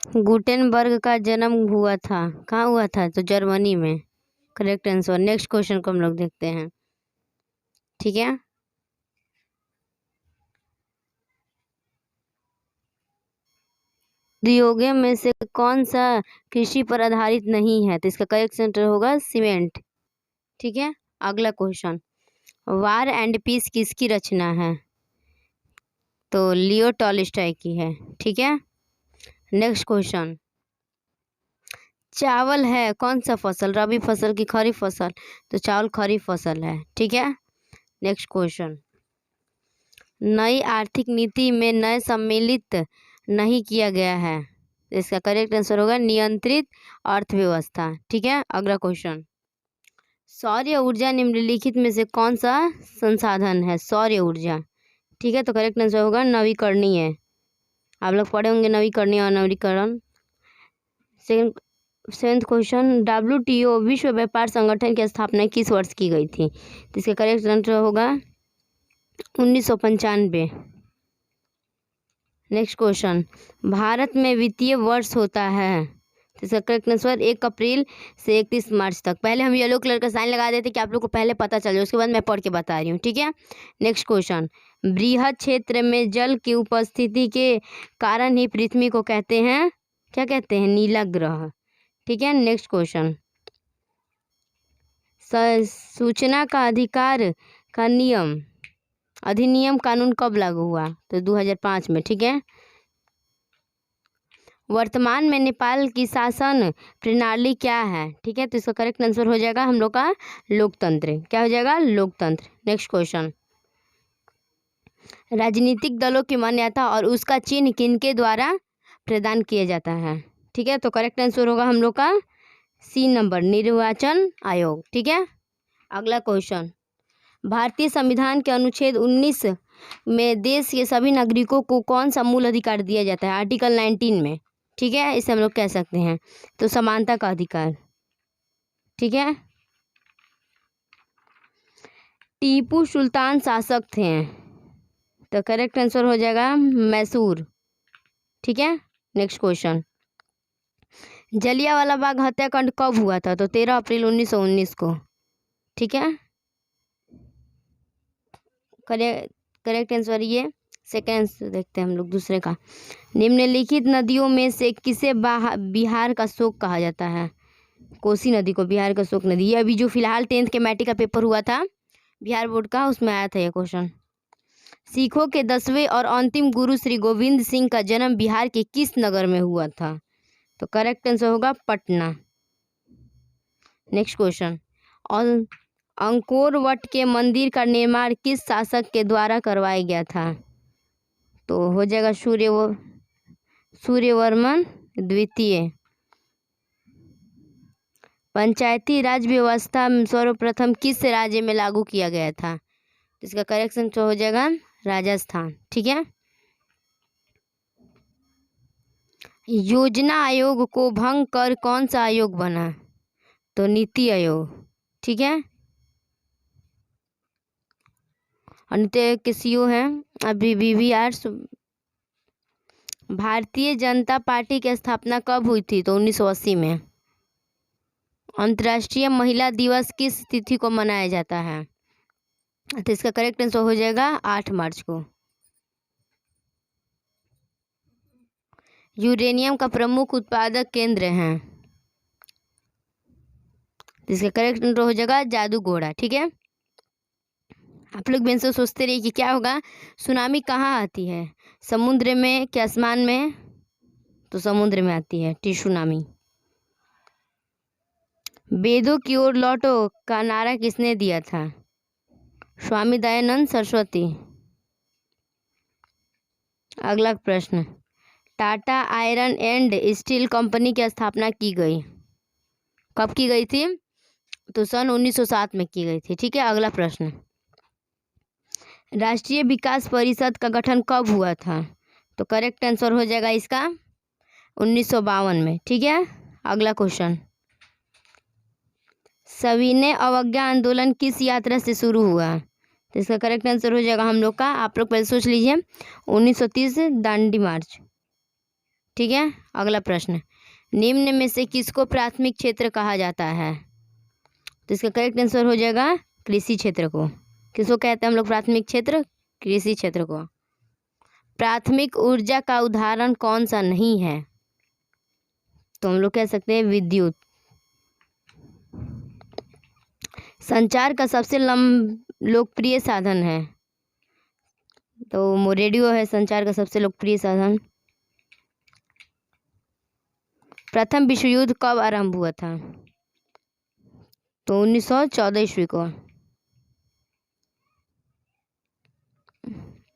Gutenberg का जन्म हुआ था, कहाँ हुआ था? तो जर्मनी में। Correct answer. नेक्स्ट क्वेश्चन को हम लोग देखते हैं। ठीक है, उद्योगों में से कौन सा कृषि पर आधारित नहीं है? तो इसका करेक्ट आंसर होगा सीमेंट। ठीक है, अगला क्वेश्चन, वार एंड पीस किसकी रचना है? तो लियो टॉल्स्टॉय की है। ठीक है, नेक्स्ट क्वेश्चन, चावल है कौन सा फसल, रबी फसल की खरीफ फसल? तो चावल खरीफ फसल है। ठीक है, नेक्स्ट क्वेश्चन, नई आर्थिक नीति में नए सम्मिलित नहीं किया गया है। इसका करेक्ट आंसर होगा नियंत्रित अर्थव्यवस्था। ठीक है, अगला क्वेश्चन, सौर ऊर्जा निम्नलिखित में से कौन सा संसाधन है? सौर ऊर्जा। ठीक है, तो करेक्ट आंसर होगा नवीकरणीय। आप लोग पढ़े होंगे नवीकरणीय और नवीकरण। सेवेंथ क्वेश्चन, WTO विश्व व्यापार संगठन की स्थापना किस वर्ष की गई थी? तो इसका करेक्ट आंसर होगा 1995। नेक्स्ट क्वेश्चन, भारत में वित्तीय वर्ष होता है। तो इसका करेक्ट आंसर 1 अप्रैल से 31 मार्च तक। पहले हम येलो कलर का साइन लगा देते कि आप लोग को पहले पता चल जाए, उसके बाद मैं पढ़ के बता रही हूँ। ठीक है, नेक्स्ट क्वेश्चन, बृहद क्षेत्र में जल की उपस्थिति के कारण ही पृथ्वी को कहते हैं, क्या कहते हैं? नीला ग्रह। ठीक है, नेक्स्ट क्वेश्चन, सूचना का अधिकार का अधिनियम कानून कब लागू हुआ? तो 2005 में। ठीक है, वर्तमान में नेपाल की शासन प्रणाली क्या है? ठीक है, तो इसका करेक्ट आंसर हो जाएगा हम लोग का लोकतंत्र। क्या हो जाएगा? लोकतंत्र। नेक्स्ट क्वेश्चन, राजनीतिक दलों की मान्यता और उसका चिन्ह किनके द्वारा प्रदान किया जाता है? ठीक है, तो करेक्ट आंसर होगा हम लोग का सी नंबर, निर्वाचन आयोग। ठीक है, अगला क्वेश्चन, भारतीय संविधान के अनुच्छेद 19 में देश के सभी नागरिकों को कौन सा मूल अधिकार दिया जाता है? आर्टिकल 19 में। ठीक है, इसे हम लोग कह सकते हैं तो समानता का अधिकार। ठीक है, टीपू सुल्तान शासक थे, तो करेक्ट आंसर हो जाएगा मैसूर। ठीक है, नेक्स्ट क्वेश्चन, जलियांवाला बाग हत्याकांड कब हुआ था? तो 13 अप्रैल 1919 को। ठीक है, करेक्ट आंसर ये। सेकेंड देखते हैं हम लोग दूसरे का, निम्नलिखित नदियों में से किसे बिहार का शोक कहा जाता है? कोसी नदी को बिहार का शोक नदी। ये अभी जो फिलहाल 10th के मैट्रिक का पेपर हुआ था बिहार बोर्ड का, उसमें आया था ये क्वेश्चन। सिखों के 10वें और अंतिम गुरु श्री गोविंद सिंह का जन्म बिहार के किस नगर में हुआ था? तो करेक्ट आंसर होगा Patna. Next question, Angkor what के मंदिर का निर्माण किस शासक के द्वारा करवाया गया था? तो हो जाएगा सूर्यवर्मन द्वितीय। पंचायती राज व्यवस्था सर्वप्रथम किस राज्य में लागू किया गया था? इसका करेक्शन हो जाएगा राजस्थान। ठीक है, योजना आयोग को भंग कर कौन सा आयोग बना? तो नीति आयोग। ठीक है, नीति आयोग के सीईओ हैं अभी BVR। भारतीय जनता पार्टी की स्थापना कब हुई थी? तो 1980 में। अंतर्राष्ट्रीय महिला दिवस किस तिथि को मनाया जाता है? तो इसका करेक्ट आंसर हो जाएगा 8 मार्च को। यूरेनियम का प्रमुख उत्पादक केंद्र है, इसका करेक्ट आंसर हो जाएगा जादूगोड़ा। ठीक है, आप लोग बेंच से सोचते रहिए कि क्या होगा, सुनामी कहाँ आती है? समुद्र में कि आसमान में? तो समुद्र में आती है सुनामी। वेदों की ओर लौटो का नारा किसने दिया था? स्वामी दयानंद सरस्वती। अगला प्रश्न, Tata iron and steel company की स्थापना की गई, कब की गई थी? तो सन 1907 में की गई थी। ठीक है, अगला प्रश्न, राष्ट्रीय विकास परिषद का गठन कब हुआ था? तो करेक्ट आंसर हो जाएगा इसका 1952 में। ठीक है, अगला क्वेश्चन, सविनय अवज्ञा आंदोलन किस यात्रा से शुरू हुआ? तो इसका करेक्ट आंसर हो जाएगा हम लोग का, आप लोग पहले सोच लीजिए, 1930 दांडी मार्च। ठीक है। अगला प्रश्न, निम्न में से किसको प्राथमिक क्षेत्र कहा जाता है? तो इसका करेक्ट आंसर हो जाएगा कृषि क्षेत्र को। किसको कहते हैं हम लोग प्राथमिक क्षेत्र? कृषि क्षेत्र को। प्राथमिक ऊर्जा का उदाहरण कौन सा नहीं है? तो हम लोग कह सकते हैं विद्युत। संचार का सबसे लोकप्रिय साधन है, तो रेडियो है संचार का सबसे लोकप्रिय साधन। प्रथम विश्व युद्ध कब आरंभ हुआ था? तो 1914 ईस्वी को।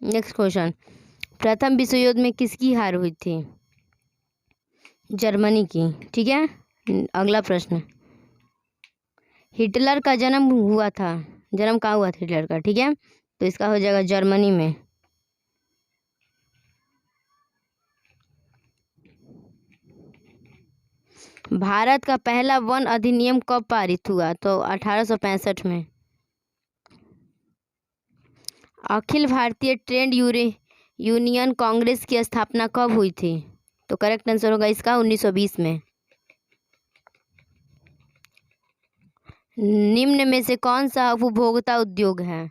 नेक्स्ट क्वेश्चन, प्रथम विश्व युद्ध में किसकी हार हुई थी? जर्मनी की। ठीक है। अगला प्रश्न, हिटलर का जन्म कहाँ हुआ था हिटलर का? ठीक है, तो इसका हो जाएगा जर्मनी में। भारत का पहला वन अधिनियम कब पारित हुआ? तो 1865 में। अखिल भारतीय ट्रेड यूनियन कांग्रेस की स्थापना कब हुई थी? तो करेक्ट आंसर होगा इसका 1920 में। निम्न में से कौन सा उपभोक्ता उद्योग है?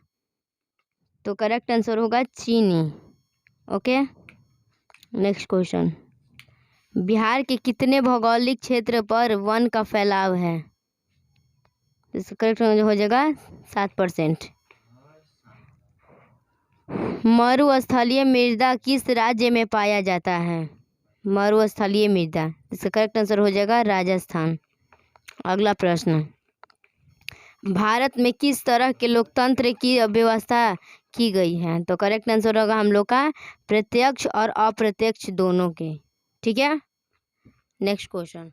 तो करेक्ट आंसर होगा चीनी। ओके। नेक्स्ट क्वेश्चन, बिहार के कितने भौगोलिक क्षेत्र पर वन का फैलाव है? इसका करेक्ट हो जाएगा 7%। मरुस्थलीय मृदा किस राज्य में पाया जाता है? मरुस्थलीय मृदा, इसका करेक्ट आंसर हो जाएगा राजस्थान। अगला प्रश्न, भारत में किस तरह के लोकतंत्र की व्यवस्था की गई है? तो करेक्ट आंसर होगा हम लोग का प्रत्यक्ष और अप्रत्यक्ष दोनों के। ठीक है। नेक्स्ट क्वेश्चन,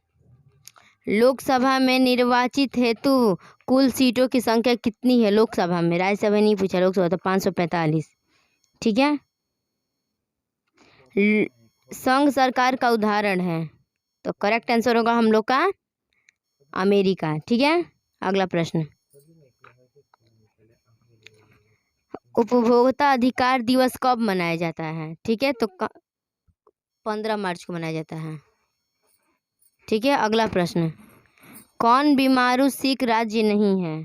लोकसभा में निर्वाचित हेतु कुल सीटों की संख्या कितनी है? लोकसभा में, राज्यसभा नहीं पूछा, लोकसभा तो 545। ठीक है। संघ सरकार का उदाहरण है, तो करेक्ट आंसर होगा हम लोग का अमेरिका। ठीक है। अगला प्रश्न, उपभोक्ता अधिकार दिवस कब मनाया जाता है? ठीक है, तो 15 मार्च को मनाया जाता है। ठीक है। अगला प्रश्न, कौन बीमारू सिख राज्य नहीं है?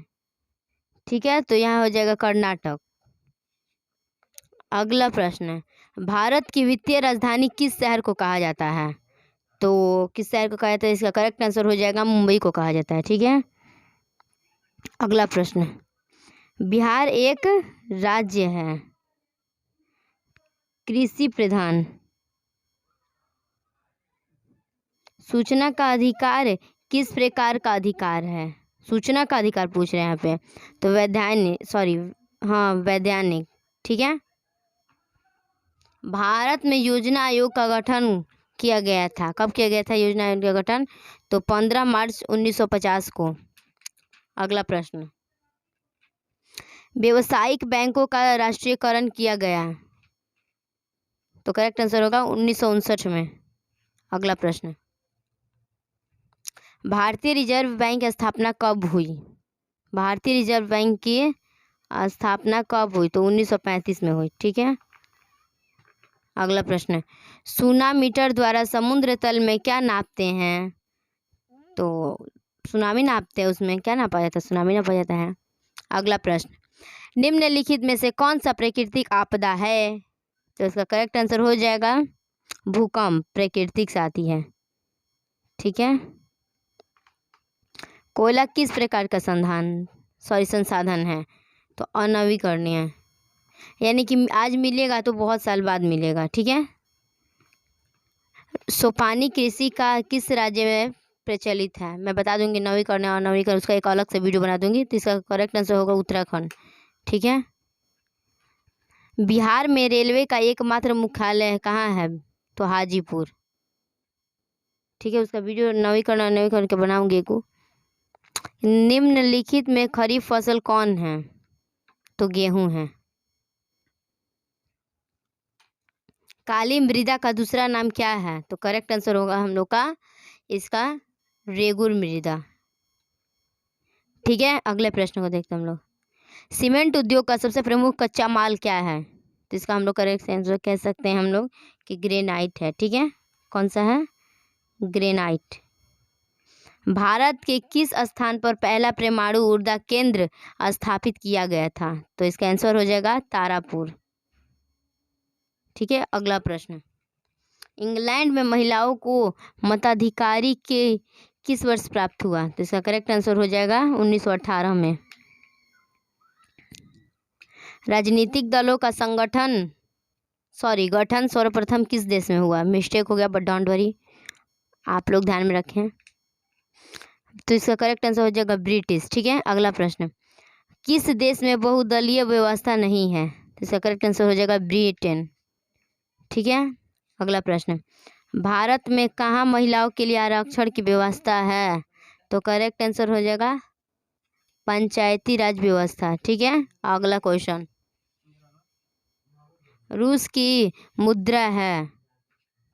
ठीक है, तो यहाँ हो जाएगा कर्नाटक। अगला प्रश्न, भारत की वित्तीय राजधानी किस शहर को कहा जाता है? तो किस शहर को कहा जाता है? इसका करेक्ट आंसर हो जाएगा मुंबई को कहा जाता है। ठीक है। अगला प्रश्न, बिहार एक राज्य है कृषि प्रधान, सूचना का अधिकार किस प्रकार का अधिकार है? सूचना का अधिकार पूछ रहे हैं यहाँ पे, तो वैधानिक। ठीक है। भारत में योजना आयोग का गठन किया गया था, कब किया गया था योजना आयोग का गठन? तो 15 मार्च 1950 को। अगला प्रश्न, व्यावसायिक बैंकों का राष्ट्रीयकरण किया गया, तो करेक्ट आंसर होगा 1959 में। अगला प्रश्न, भारतीय रिजर्व बैंक की स्थापना कब हुई? भारतीय रिजर्व बैंक की स्थापना कब हुई? तो 1935 में हुई। ठीक है। अगला प्रश्न, सुनामीटर द्वारा समुद्र तल में क्या नापते हैं? तो सुनामी नापते हैं, उसमें क्या नापा जाता है? सुनामी नापा जाता है। अगला प्रश्न, निम्नलिखित में से कौन सा प्राकृतिक आपदा है? तो इसका करेक्ट आंसर हो जाएगा भूकंप, प्राकृतिक से आती है। ठीक है। कोयला किस प्रकार का संसाधन है? तो अनवीकरणीय है, यानी कि आज मिलेगा तो बहुत साल बाद मिलेगा। ठीक है। सोपानी कृषि का किस राज्य में प्रचलित है? मैं बता दूंगी, नवीकरण और अनवीकरण, उसका एक अलग से वीडियो बना दूंगी। तो इसका करेक्ट आंसर होगा उत्तराखंड। ठीक है। बिहार में रेलवे का एकमात्र मुख्यालय कहाँ है? तो हाजीपुर। ठीक है, उसका वीडियो नवीकरण और अनवीकरण के बनाऊंगी को। निम्नलिखित में खरीफ फसल कौन है? तो गेहूं है। काली मृदा का दूसरा नाम क्या है? तो करेक्ट आंसर होगा हम लोग का इसका रेगुर मृदा। ठीक है। अगले प्रश्न को देखते हैं हम लोग, सीमेंट उद्योग का सबसे प्रमुख कच्चा माल क्या है? तो इसका हम लोग करेक्ट आंसर कह सकते हैं हम लोग कि ग्रेनाइट है। ठीक है, कौन सा है? ग्रेनाइट। भारत के किस स्थान पर पहला परमाणु ऊर्जा केंद्र स्थापित किया गया था? तो इसका आंसर हो जाएगा तारापुर। ठीक है, अगला प्रश्न। इंग्लैंड में महिलाओं को मताधिकारी के किस वर्ष प्राप्त हुआ? तो इसका करेक्ट आंसर हो जाएगा 1918 में। राजनीतिक दलों का गठन सर्वप्रथम किस देश में हुआ? मिस्टेक हो गया बट डोंट वरी, आप लोग ध्यान में रखें। तो इसका करेक्ट आंसर हो जाएगा ब्रिटिश। ठीक है, अगला प्रश्न। किस देश में बहुदलीय व्यवस्था नहीं है? तो इसका करेक्ट आंसर हो जाएगा ब्रिटेन। ठीक है, अगला प्रश्न। भारत में कहाँ महिलाओं के लिए आरक्षण की व्यवस्था है? तो करेक्ट आंसर हो जाएगा पंचायती राज व्यवस्था। ठीक है, अगला क्वेश्चन। रूस की मुद्रा है,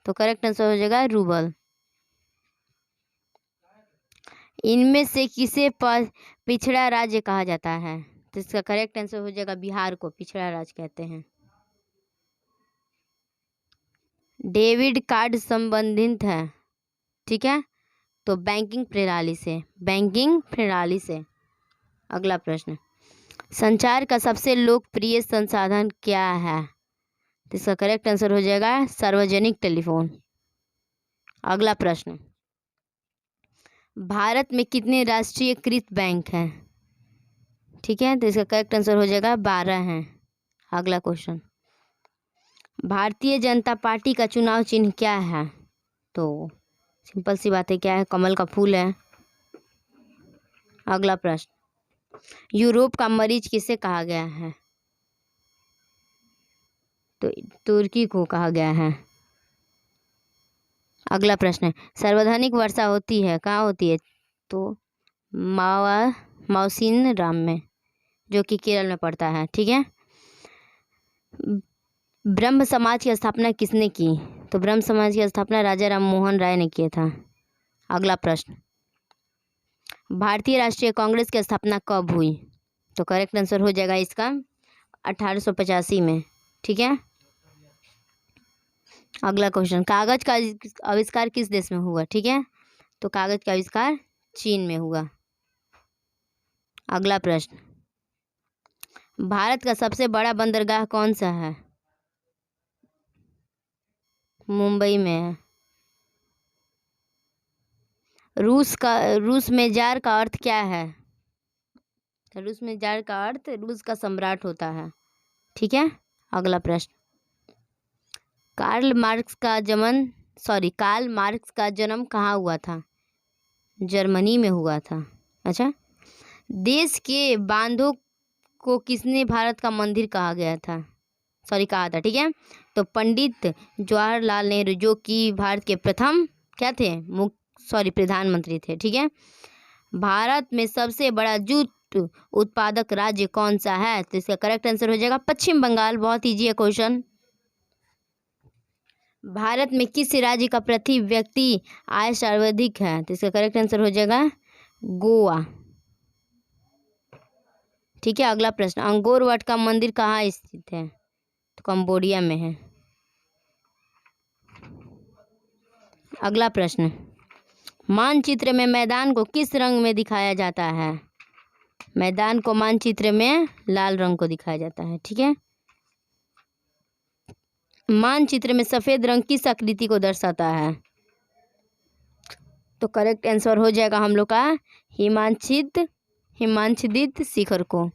तो करेक्ट आंसर हो जाएगा रूबल। इनमें से किसे पिछड़ा राज्य कहा जाता है? तो इसका करेक्ट आंसर हो जाएगा बिहार को पिछड़ा राज्य कहते हैं। डेबिट कार्ड संबंधित है, ठीक है, तो बैंकिंग प्रणाली से। अगला प्रश्न। संचार का सबसे लोकप्रिय संसाधन क्या है? तो इसका करेक्ट आंसर हो जाएगा सार्वजनिक टेलीफोन। अगला प्रश्न। भारत में कितने राष्ट्रीयकृत बैंक हैं? ठीक है, तो इसका करेक्ट आंसर हो जाएगा 12 हैं। अगला क्वेश्चन। भारतीय जनता पार्टी का चुनाव चिन्ह क्या है? तो सिंपल सी बात है, क्या है? कमल का फूल है। अगला प्रश्न। यूरोप का मरीज किसे कहा गया है? तो तुर्की को कहा गया है। अगला प्रश्न। सर्वाधिक वर्षा होती है कहाँ होती है? तो मौसिनराम में, जो कि केरल में पड़ता है। ठीक है, ब्रह्म समाज की स्थापना किसने की? तो ब्रह्म समाज की स्थापना राजा राम मोहन राय ने किया था। अगला प्रश्न। भारतीय राष्ट्रीय कांग्रेस की स्थापना कब हुई? तो करेक्ट आंसर हो जाएगा इसका 1885 में। ठीक है, अगला क्वेश्चन। कागज का आविष्कार किस देश में हुआ? ठीक है, तो कागज का आविष्कार चीन में हुआ। अगला प्रश्न। भारत का सबसे बड़ा बंदरगाह कौन सा है? मुंबई में है। रूस में जार का अर्थ क्या है? रूस में जार का अर्थ रूस का सम्राट होता है। ठीक है, अगला प्रश्न। कार्ल मार्क्स का जन्म कहाँ हुआ था? जर्मनी में हुआ था। अच्छा, देश के बांधों को किसने भारत का मंदिर कहा था? ठीक है, तो पंडित जवाहरलाल नेहरू, जो कि भारत के प्रथम क्या थे? प्रधानमंत्री थे। ठीक है, भारत में सबसे बड़ा जूट उत्पादक राज्य कौन सा है? तो इसका करेक्ट आंसर हो जाएगा पश्चिम बंगाल। बहुत इजी है क्वेश्चन। भारत में किस राज्य का प्रति व्यक्ति आय सर्वाधिक है? तो इसका करेक्ट आंसर हो जाएगा गोवा। ठीक है, अगला प्रश्न। अंगोर वट का मंदिर कहाँ स्थित है? तो कंबोडिया में है। अगला प्रश्न। मानचित्र में मैदान को किस रंग में दिखाया जाता है? मैदान को मानचित्र में लाल रंग को दिखाया जाता है। ठीक है, मानचित्र में सफेद रंग किस आकृति को दर्शाता है? तो करेक्ट आंसर हो जाएगा हम लोग का हिमांच्छादित शिखर को।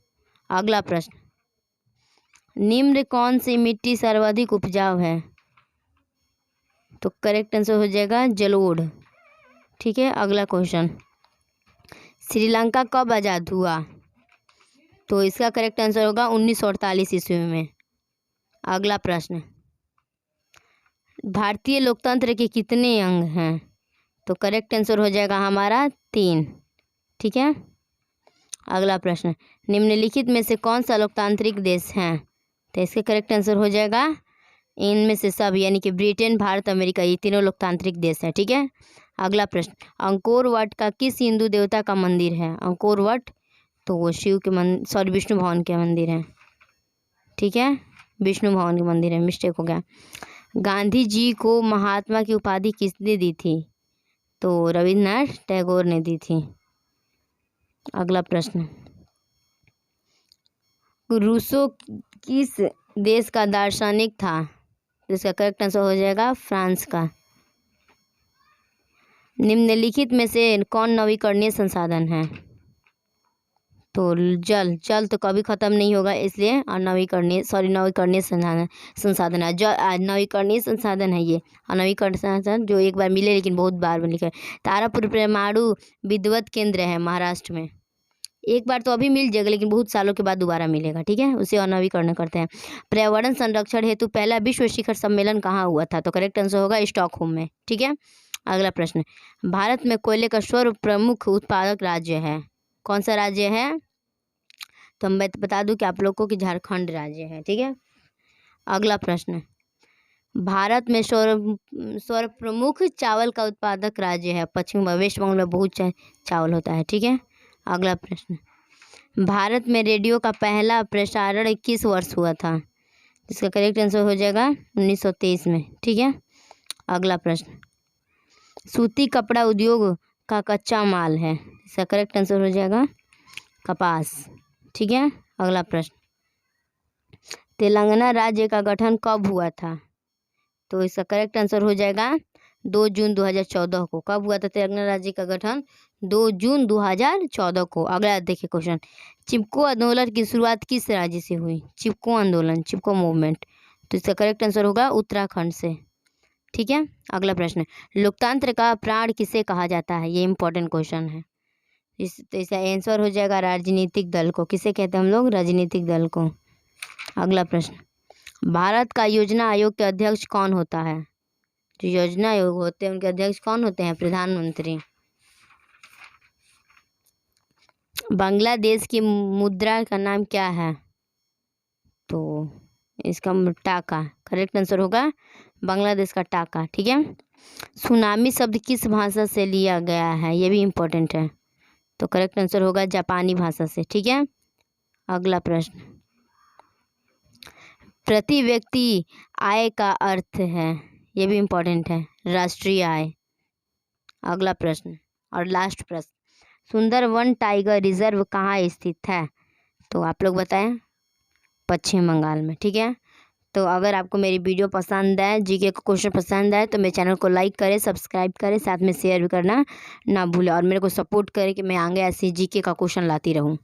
अगला प्रश्न। निम्न कौन सी मिट्टी सर्वाधिक उपजाऊ है? तो करेक्ट आंसर हो जाएगा जलोढ़। ठीक है, अगला क्वेश्चन। श्रीलंका कब आज़ाद हुआ? तो इसका करेक्ट आंसर होगा 1948 ईस्वी में। अगला प्रश्न। भारतीय लोकतंत्र के कितने अंग हैं? तो करेक्ट आंसर हो जाएगा हमारा 3। ठीक है, अगला प्रश्न। निम्नलिखित में से कौन सा लोकतांत्रिक देश है? तो इसके करेक्ट आंसर हो जाएगा इनमें से सब, यानी कि ब्रिटेन, भारत, अमेरिका, ये तीनों लोकतांत्रिक देश है। ठीक है, अगला प्रश्न। अंकोर वट का किस हिंदू देवता का मंदिर है? अंकोर वट तो वो शिव के विष्णु भगवान के मंदिर है। ठीक है, विष्णु भगवान के मंदिर है, मिस्टेक हो गया। गांधी जी को महात्मा की उपाधि किसने दी थी? तो रविन्द्रनाथ टैगोर ने दी थी। अगला प्रश्न, रूसो किस देश का दार्शनिक था? जिसका करेक्ट आंसर हो जाएगा फ्रांस का। निम्नलिखित में से कौन नवीकरणीय संसाधन है? तो जल तो कभी ख़त्म नहीं होगा, इसलिए और नवीकरणीय संसाधन है। नवीकरणीय संसाधन है ये, और नवीकरणीय संसाधन जो एक बार मिले लेकिन बहुत बार मिले। तारापुर परमाणु विद्युत केंद्र है महाराष्ट्र में। एक बार तो अभी मिल जाएगा लेकिन बहुत सालों के बाद दोबारा मिलेगा, ठीक है, उसे और नवीकरण करते हैं। पर्यावरण संरक्षण हेतु पहला विश्व शिखर सम्मेलन कहाँ हुआ था? तो करेक्ट आंसर होगा स्टॉकहोम में, ठीक है। अगला प्रश्न, भारत में कोयले का सर्व प्रमुख उत्पादक राज्य है? कौन सा राज्य है? तो मैं बता दूं कि आप लोगों को कि झारखंड राज्य है, ठीक है। अगला प्रश्न, भारत में सर्व प्रमुख चावल का उत्पादक राज्य है? पश्चिम वेस्ट बंगाल में बहुत चावल होता है, ठीक है। अगला प्रश्न, भारत में रेडियो का पहला प्रसारण किस वर्ष हुआ था? इसका करेक्ट आंसर हो जाएगा 1923 में, ठीक है। अगला प्रश्न, सूती कपड़ा उद्योग का कच्चा माल है? इसका करेक्ट आंसर हो जाएगा कपास, ठीक है। अगला प्रश्न, तेलंगाना राज्य का गठन कब हुआ था? तो इसका करेक्ट आंसर हो जाएगा 2 जून 2014 को। कब हुआ था तेलंगाना राज्य का गठन? 2 जून 2014 को। अगला देखिए क्वेश्चन, चिपको आंदोलन की शुरुआत किस राज्य से हुई? चिपको आंदोलन, चिपको मूवमेंट, तो इसका करेक्ट आंसर होगा उत्तराखंड से, ठीक है। अगला प्रश्न, लोकतंत्र का प्राण किसे कहा जाता है? ये इंपॉर्टेंट क्वेश्चन है। तो इसका आंसर हो जाएगा राजनीतिक दल को। किसे कहते हैं हम लोग? राजनीतिक दल को। अगला प्रश्न, भारत का योजना आयोग के अध्यक्ष कौन होता है? जो योजना आयोग होते हैं उनके अध्यक्ष कौन होते हैं? प्रधानमंत्री। बांग्लादेश की मुद्रा का नाम क्या है? तो इसका टाका, करेक्ट आंसर होगा बांग्लादेश का टाका, ठीक है। सुनामी शब्द किस भाषा से लिया गया है? ये भी इम्पोर्टेंट है, तो करेक्ट आंसर होगा जापानी भाषा से, ठीक है। अगला प्रश्न, प्रति व्यक्ति आय का अर्थ है? ये भी इम्पोर्टेंट है, राष्ट्रीय आय। अगला प्रश्न और लास्ट प्रश्न, सुंदरवन टाइगर रिजर्व कहाँ स्थित है? तो आप लोग बताएं। पश्चिम बंगाल में, ठीक है। तो अगर आपको मेरी वीडियो पसंद है, जीके का क्वेश्चन पसंद है, तो मेरे चैनल को लाइक करें, सब्सक्राइब करें, साथ में शेयर भी करना ना भूलें, और मेरे को सपोर्ट करें कि मैं आगे ऐसी जीके का क्वेश्चन लाती रहूं।